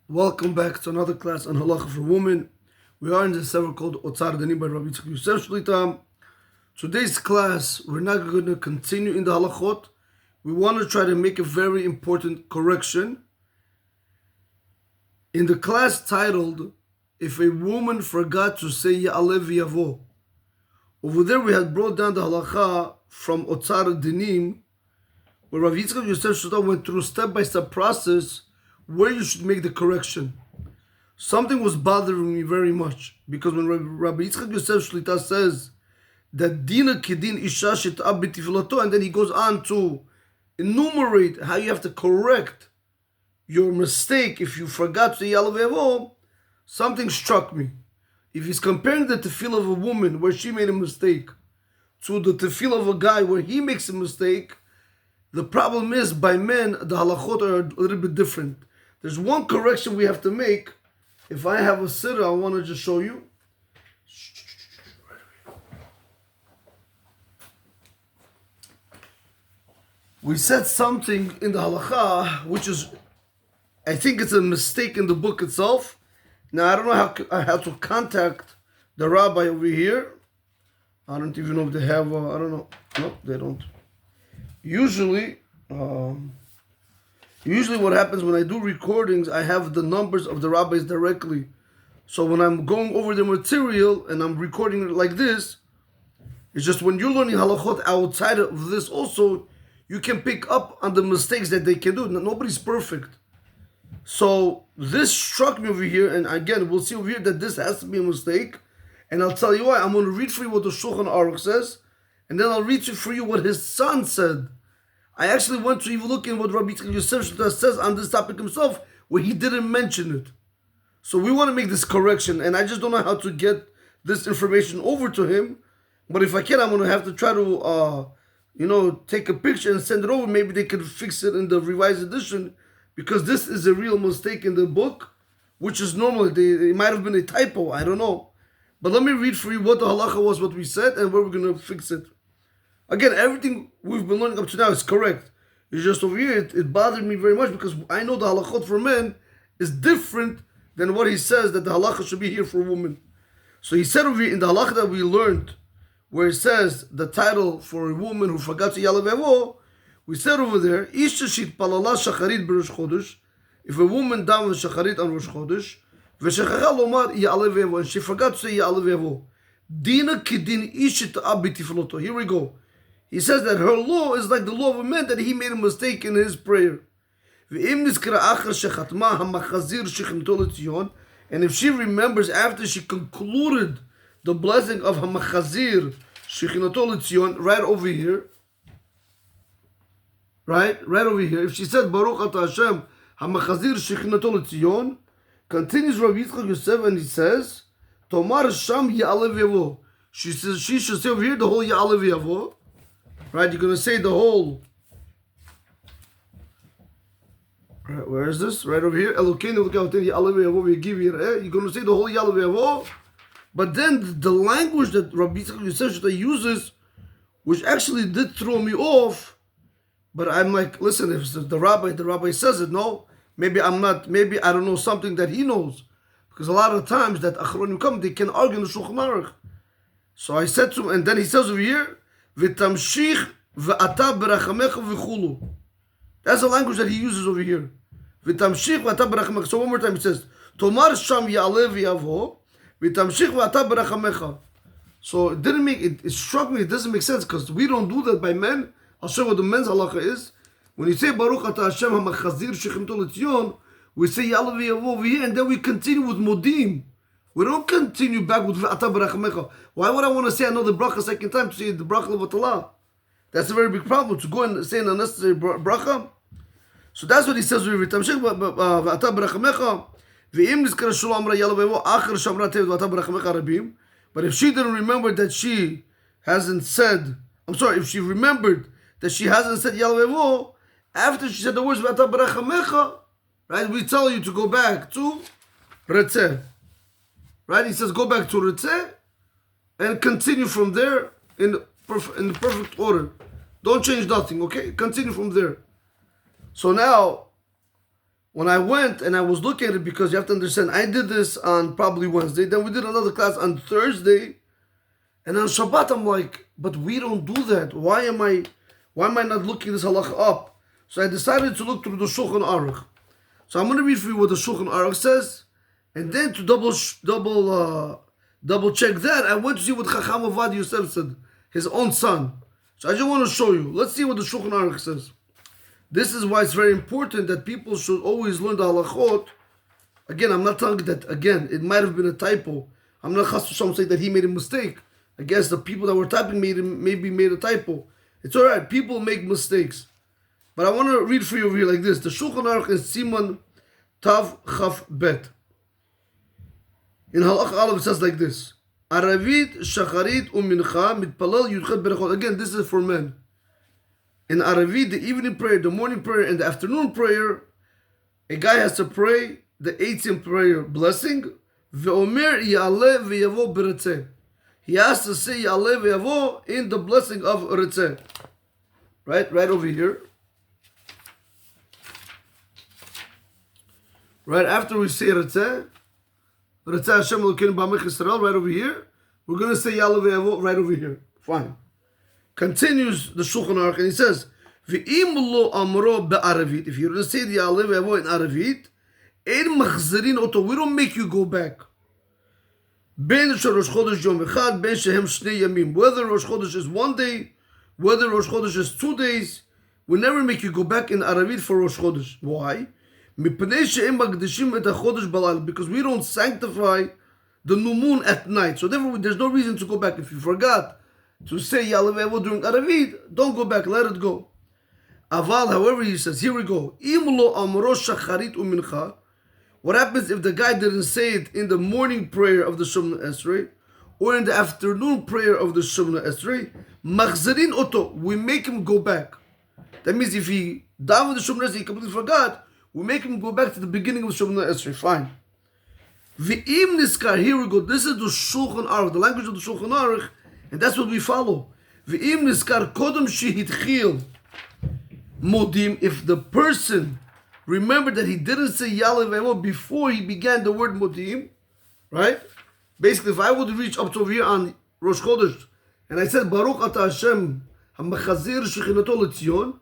Welcome back to another class on Halacha for Women. We are in the sefer called Otzar Dani by Rabbi Yosef Shlita. Today's class, we're not going to continue in the halachot. We want to try to make a very important correction. In the class titled, If a Woman Forgot to Say Ya'aleh V'Yavo, over there we had brought down the halacha from Otzar Dinim, where Rabbi Yosef Shlita went through a step-by-step process where you should make the correction. Something was bothering me very much, because when Rabbi Yitzchak Yosef Shlita says that Dina Kedin Isha Shit'ab B'Tifilato, and then he goes on to enumerate how you have to correct your mistake if you forgot to say Ya'aleh V'Yavo, something struck me. If he's comparing the tefillah of a woman where she made a mistake to the tefillah of a guy where he makes a mistake, the problem is by men the halachot are a little bit different. There's one correction we have to make. If I have a sitter, I want to just show you. We said something in the halacha, which is, I think it's a mistake in the book itself. Now, I don't know how to contact the rabbi over here. I don't even know if they have, I don't know. No, they don't. Usually what happens when I do recordings, I have the numbers of the rabbis directly. So when I'm going over the material and I'm recording it like this, it's just when you're learning halachot outside of this also, you can pick up on the mistakes that they can do. Nobody's perfect. So this struck me over here, and again, we'll see over here that this has to be a mistake. And I'll tell you why. I'm going to read for you what the Shulchan Aruch says, and then I'll read for you what his son said. I actually went to even look at what Rabbi Yosef Shlita says on this topic himself, where he didn't mention it. So we want to make this correction, and I just don't know how to get this information over to him. But if I can, I'm going to have to try to, take a picture and send it over. Maybe they could fix it in the revised edition, because this is a real mistake in the book, which is normal. It might have been a typo. I don't know. But let me read for you what the halacha was, what we said, and where we're going to fix it. Again, everything we've been learning up to now is correct. It's just over here, it bothered me very much because I know the halachot for men is different than what he says that the halacha should be here for women. So he said over here in the halacha that we learned, where it says the title for a woman who forgot to Ya'aleh V'Yavo, we said over there, Isha shitpalala shacharit b'Rosh Chodesh, if a woman davens shacharit on Rosh Chodesh, v'shechacha lomar Ya'aleh V'Yavo, and she forgot to say Ya'aleh V'Yavo, Dina kedin isha ta'ab b'tifiloto. Here we go. He says that her law is like the law of a man, that he made a mistake in his prayer. And if she remembers after she concluded the blessing of Hamachazir Shechinato L'Tzion, right over here, right over here, if she said Baruch Ata Hashem Hamachazir Shechinato L'Tzion, continues Rabbi Yitzchak Yosef and he says, Tomar Sham Ya'aleh V'Yavo. She says she should say over here the whole Ya'aleh V'Yavo. Right, you're going to say the whole. Right, where is this? Right over here. You're going to say the whole Ya'aleh V'Yavo. But then the language that Rabbi Yosef uses, which actually did throw me off, but I'm like, listen, if the rabbi says it, no, maybe I'm not, maybe I don't know something that he knows. Because a lot of times that Achronim come, they can argue in the Shulchan Aruch. So I said to him, and then he says over here, V'tamshich v'ata b'rachamecha v'chulu. That's the language that he uses over here. V'tamshich v'ata b'rachamecha. So one more time he says, Tomar sham Ya'aleh V'Yavo, v'tamshich v'ata b'rachamecha. So it struck me, it doesn't make sense, because we don't do that by men. I'll show you what the men's halacha is. When you say Baruch Ata Hashem HaMachazir Shechinato L'Tzion, we say Ya'aleh V'Yavo over here, and then we continue with Modim. We don't continue back with V'ata b'rachamecha. Why would I want to say another bracha a second time to say the bracha levatala? That's a very big problem, to go and say an unnecessary bracha. So that's what he says. V'tamshich v'ata b'rachamecha v'im nizkara shelo amra Ya'aleh V'Yavo achar shamra tevet v'ata b'rachamecha rabim. But if she didn't remember that she hasn't said, if she remembered that she hasn't said Ya'aleh V'Yavo after she said the words v'ata b'rachamecha, right? We tell you to go back to Retzeh. Right? He says, go back to Ritzeh and continue from there in the perfect order. Don't change nothing, okay? Continue from there. So now, when I went and I was looking at it, because you have to understand, I did this on probably Wednesday, then we did another class on Thursday, and on Shabbat I'm like, but we don't do that. Why am I not looking this halacha up? So I decided to look through the Shulchan Aruch. So I'm going to read for you what the Shulchan Aruch says, and then to double check that, I went to see what Chacham Avad Yosef said, his own son. So I just want to show you. Let's see what the Shulchan Aruch says. This is why it's very important that people should always learn the halachot. Again, I'm not telling that, again, it might have been a typo. I'm not chas v'shalom saying that he made a mistake. I guess the people that were typing maybe made a typo. It's alright, people make mistakes. But I want to read for you over here like this. The Shulchan Aruch is Siman Tav Chaf Bet. In Halacha Aleph it says like this. Aravit, Shacharit, Umincha, Mitpalal, Yudchet Berachot. Again, this is for men. In Aravit, the evening prayer, the morning prayer, and the afternoon prayer, a guy has to pray the 18th prayer blessing. Ve'omer Ya'aleh ve'yavo b'retzeh. He has to say Ya'aleh ve'yavo in the blessing of Retzeh. Right over here. Right after we say Retzeh Hashem Elokeinu b'amech Yisrael, right over here, we're going to say Ya'aleh ve'yavo right over here. Fine. Continues the Shulchan Aruch and he says, "V'im lo amro be'aravit." If you don't say the Ya'aleh ve'yavo in Aravit, ein machzerin oto. We don't make you go back. Ben Rosh Chodesh Yom Echad, ben shehem shnei yamim. Whether Rosh Chodesh is 1 day, whether Rosh Chodesh is 2 days, we never make you go back in Aravit for Rosh Chodesh. Why? Mipnei shehem magdishim et hachodesh balal. Because we don't sanctify the new moon at night. So therefore, there's no reason to go back. If you forgot to say Ya'aleh ve'yavo during Aravit, don't go back, let it go. Aval, however, he says, here we go. Im lo amro shacharit umincha. What happens if the guy didn't say it in the morning prayer of the Shemona Esrei or in the afternoon prayer of the Shemona Esrei? Machzerin oto. We make him go back. That means if he davened the Shemona Esrei, he completely forgot, we make him go back to the beginning of Shemona Esrei. Fine. V'im niskar. Here we go. This is the Shulchan Aruch, the language of the Shulchan Aruch. And that's what we follow. V'im niskar kodem shehitchil modim. If the person remembered that he didn't say Ya'aleh ve'yavo before he began the word modim, right? Basically, if I would reach up to over here on Rosh Chodesh and I said Baruch Ata Hashem HaMachazir Shechinato L'Tzion,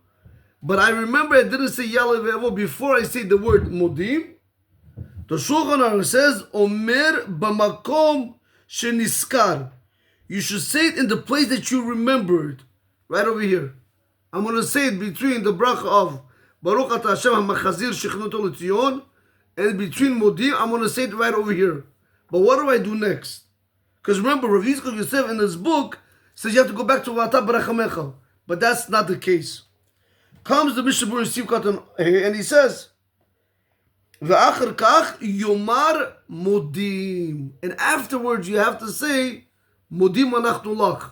but I remember I didn't say Ya'aleh ve'yavo before I said the word modim, the Shulchan Aruch says Omer b'makom sheniskar. You should say it in the place that you remembered. Right over here. I'm going to say it between the bracha of Baruch Ata Hashem HaMachazir Shechinato L'Tzion and between Modim, I'm going to say it right over here. But what do I do next? Because remember, Rav Yitzchak Yosef in his book says you have to go back to V'ata B'rachamecha. But that's not the case. Comes the Mishnah Berurah Sivkat and he says, V'achar kach yomar modim. And afterwards you have to say, Modim anachnu lach.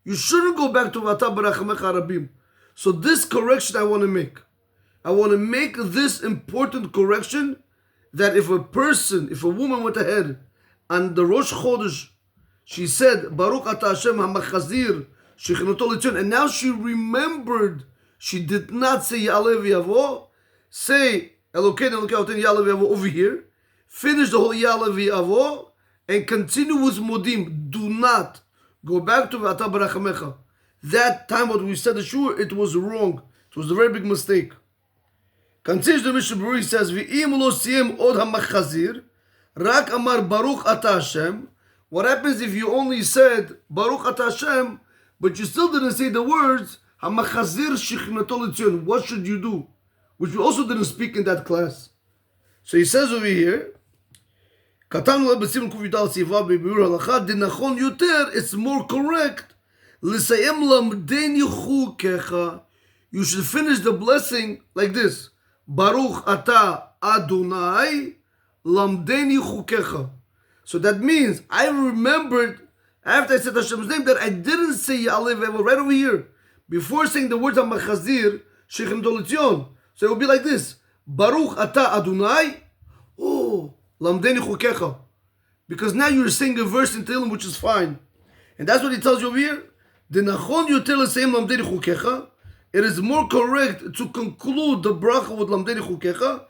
You shouldn't go back to V'ata B'rachamecha Rabim. So this correction I want to make. I want to make this important correction that if a woman went ahead on the Rosh Chodesh, she said, Baruch Ata Hashem HaMachazir Shechinato L'Tzion, and now she remembered she did not say Ya'aleh ve'yavo, say Elokeinu Elokeinu Ya'aleh ve'yavo over here, finish the whole Ya'aleh ve'yavo, and continue with Modim. Do not go back to V'ata B'rachamecha. That time what we said the shur, it was wrong. It was a very big mistake. Continues the Mishnah Berurah, says, V'im lo siyem od hamachazir, rak amar Baruch Ata Hashem. What happens if you only said Baruch Ata Hashem, but you still didn't say the words hamachazir shechinato l'tzion? What should you do? Which we also didn't speak in that class. So he says over here, Katanu le'besim kufidal siva be'biur halacha, dinachon yoter, it's more correct, l'sayem lamdeni chukecha. You should finish the blessing like this. Baruch Ata Adonai Lamdeni Chukecha. So that means I remembered after I said Hashem's name that I didn't say Ya'aleh ve'yavo right over here before saying the words HaMachazir Shechinato L'Tzion. So it would be like this: Baruch Ata Adonai, Lamdeni Chukecha. Because now you're saying a verse in Tehillim, which is fine, and that's what he tells you over here. The Nachon Yoter L'Sayim Lamdeni Chukecha. It is more correct to conclude the bracha with Lamdeni Chukecha,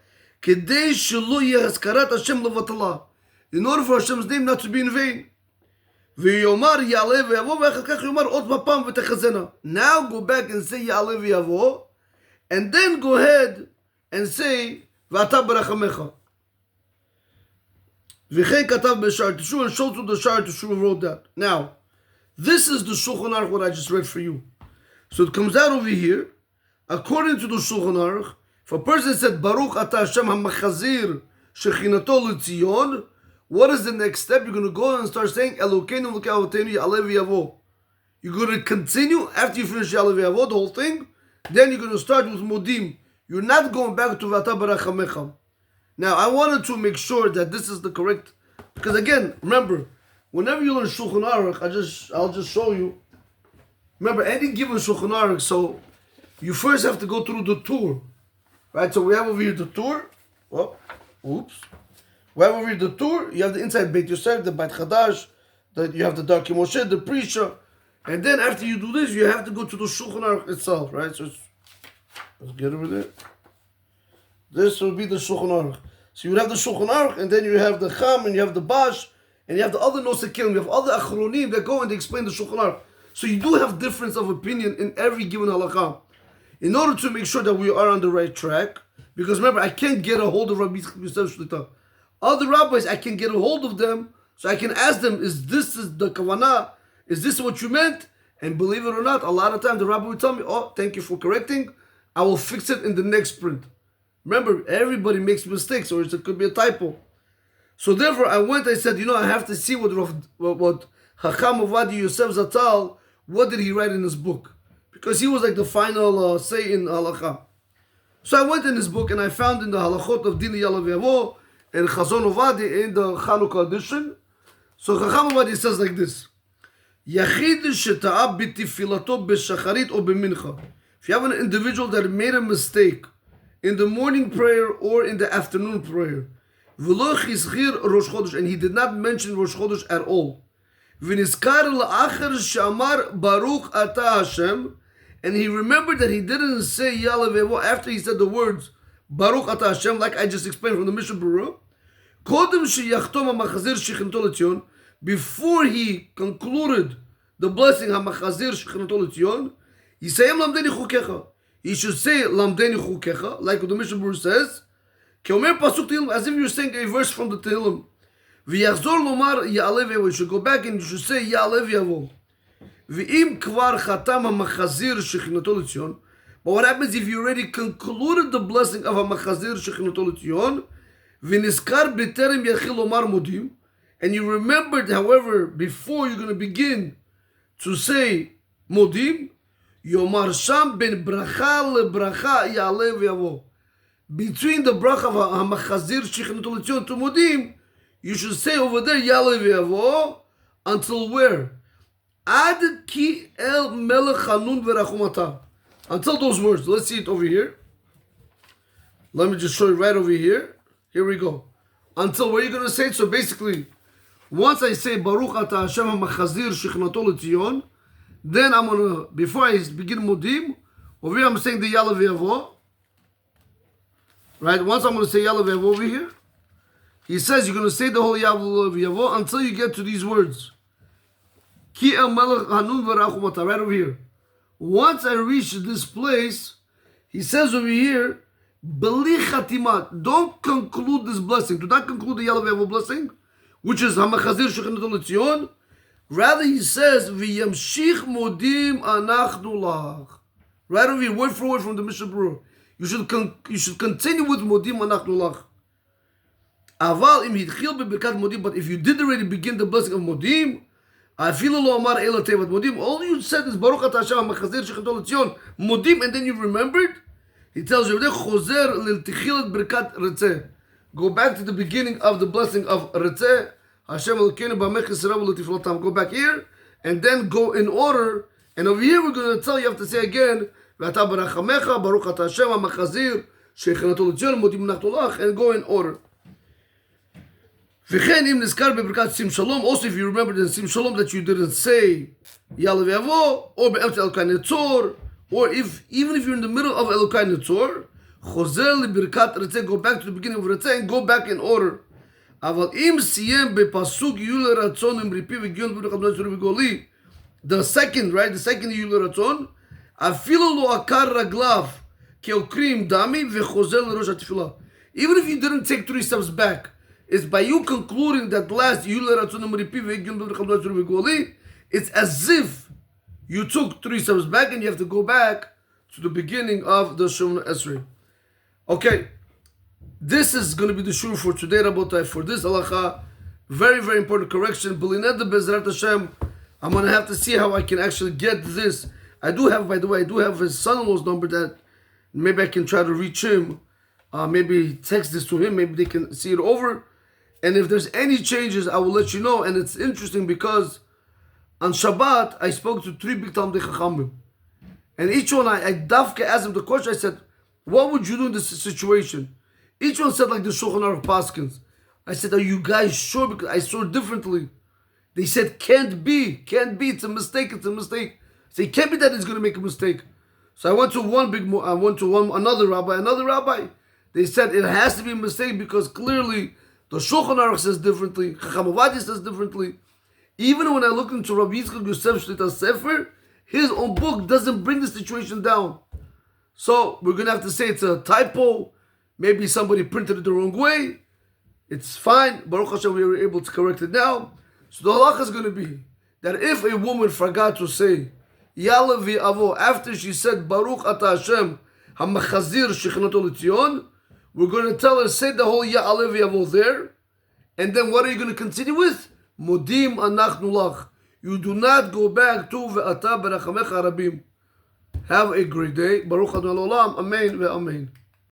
כדי שלא יהיה הזכרת השם לבטלה. In order for Hashem's name not to be in vain. ויאמר יעלה ויבוא, ואחר כך יאמר עוד פעם ותחזינה. Now go back and say יעלה ויבוא, and then go ahead and say ואתה ברחמך. וכן כתב בשער תשובה, and show to the Sha'ar Teshuvah wrote that. Now, this is the Shulchan Aruch what I just read for you. So it comes out over here, according to the Shulchan Aruch, if a person said Baruch Atah Hashem HaMachazir Shechinato L'Tzion, what is the next step? You're going to go and start saying Elokeinu Elokei Avotenu Ya'aleh V'Yavo. You're going to continue after you finish Ya'aleh V'Yavo, the whole thing. Then you're going to start with Modim. You're not going back to V'ata Barachamecha. Now, I wanted to make sure that this is the correct, because again, remember, whenever you learn Shulchan Aruch, I'll just show you. Remember, any given Shulchan Aruch, so you first have to go through the tour, right? So we have over here the tour. Oh, oops. We have over here the tour. You have the inside Beit Yosef, the Beit Chadash, you have the Darkei Moshe, the Prisha, and then after you do this, you have to go to the Shulchan Aruch itself, right? So let's get over there. This will be the Shulchan Aruch. So you have the Shulchan Aruch, and then you have the Cham, and you have the Bash, and you have the other Nosekim, you have other Achronim that go and they explain the Shulchan Aruch. So you do have difference of opinion in every given halakha. In order to make sure that we are on the right track, because remember, I can't get a hold of Rabbi Yosef Shlita. Other rabbis, I can get a hold of them, so I can ask them, is this the kavanah? Is this what you meant? And believe it or not, a lot of times the rabbi will tell me, oh, thank you for correcting. I will fix it in the next print. Remember, everybody makes mistakes, or it could be a typo. So therefore, I said, I have to see what Chacham Ovadia Yosef Zatal, what did he write in his book? Because he was like the final say in Halacha. So I went in his book and I found in the Halachot of Dini Ya'aleh V'Yavo and Chazon Ovadia in the Chanukah edition. So Chacham Ovadia says like this: Yachid sheta'ab b'tifilato b'shacharit or b'mincha. If you have an individual that made a mistake in the morning prayer or in the afternoon prayer, v'lo chizchir Rosh Chodesh, and he did not mention Rosh Chodesh at all, v'nizkar la'achar shamar Baruch Atah Hashem, and he remembered that he didn't say Ya'aleh V'Yavo after he said the words Baruch Atah Hashem, like I just explained from the Mishnah Berurah, kodem sheyachtom ha'machazir shechinato l'tzion, before he concluded the blessing ha'machazir shechinato l'tzion, yisayem lamdeni chukecha. He should say lamdeni chukecha, like what the Mishnah Berurah says, keomer pasuk Tehillim, as if you're saying a verse from the Tehillim. V'yachzor lomar Ya'aleh V'Yavo. You should go back and you should say Ya'aleh V'Yavo. V'im kvar chatam ha'machazir shechinato l'tzion. But what happens if you already concluded the blessing of ha'machazir shechinato l'tzion? V'nizkar b'terem yachil lomar modim. And you remembered, however, before you're going to begin to say modim, yomar sham ben bracha lebracha Ya'aleh V'Yavo. Between the bracha of ha'machazir shechinato l'tzion to modim, you should say over there Ya'aleh V'Yavo until where? Ad ki el melech hanun v'rachumata. Until those words. Let's see it over here. Let me just show you right over here. Here we go. Until where you're going to say it. So basically, once I say Baruch Atah Hashem HaMachazir Shechinato L'Tzion, then I'm going to, before I begin Modim, over here I'm saying the Ya'aleh V'Yavo. Right? Once I'm going to say Ya'aleh V'Yavo over here, he says you're going to say the whole Ya'aleh V'Yavo until you get to these words. Ki el melech hanun v'rachumata, right over here. Once I reach this place, he says over here, beli chatimat, don't conclude this blessing. Do not conclude the Ya'aleh V'Yavo blessing, which is ha'machazir shechinato l'tzion. Rather, he says, v'yamshich modim anachnu lach. Right over here, word for word from the Mishnah Berurah. You should continue with modim anachnu lach. Aval im hitchil beberkat modim, but if you did already begin the blessing of modim, all you said is Baruch Atah Hashem HaMachazir Shechinato L'Tzion Modim, and then you remembered. He tells you, go back to the beginning of the blessing of Retzeh. Hashem Elokeinu b'amech Yisrael v'letiflotam. Go back here, and then go in order. And over here we're going to tell you have to say again, V'ata b'rachamecha Baruch Atah Hashem HaMachazir Shechinato L'Tzion Modim Nachnu Lach, and go in order. Also, if you remember the Sim Shalom that you didn't say Ya'aleh V'Yavo, or even if you're in the middle of Elokai Netzor, חוזר לברכת רצה, go back to the beginning of רצה, and go back in order. אבל אם סיים בפסוק יהיו לרצון עם ריפי וגיון ברוך אדוני צורי וגולי, the second, right, the second יהיו לרצון, אפילו לא עקר רגליו כעוקרים דמי וחוזר לראש התפילה. Even if you didn't take 3 steps back, it's by you concluding that last יהיו לרצון עם ריפי וגיון ברוך אדוני צורי וגולי, it's as if you took 3 steps back and you have to go back to the beginning of the Shemona Esrei. Okay, this is going to be the shur for today, Rabotai. For this halacha, very, very important correction. B'lineda Bezrat Hashem, I'm going to have to see how I can actually get this. I do have, by the way, I do have his son-in-law's number that maybe I can try to reach him. Maybe text this to him. Maybe they can see it over. And if there's any changes, I will let you know. And it's interesting because on Shabbat, I spoke to 3 big Talmidei Chachamim. And each one, I dafka asked them the question. I said, what would you do in this situation? Each one said like the Shulchan Aruch Paskins. I said, are you guys sure? Because I saw it differently. They said, can't be, it's a mistake. I said, it can't be that he's going to make a mistake. So I went to another rabbi. They said it has to be a mistake because clearly the Shulchan Aruch says differently, Chacham Ovadia says differently. Even when I look into Rabbi Yitzchak Yosef Shlita Sefer, his own book doesn't bring the situation down. So we're going to have to say it's a typo. Maybe somebody printed it the wrong way. It's fine. Baruch Hashem, we were able to correct it now. So the halacha is going to be that if a woman forgot to say Ya'aleh v'Avo after she said Baruch Ata Hashem HaMachazir Shechinato L'Tzion, we're going to tell her, say the whole Ya'aleh v'Avo there. And then what are you going to continue with? Modim Anachnu Lach. You do not go back to Ve'ata Berachamecha Rabim. Have a great day. Baruch Adonai Olam. Amen ve'amen.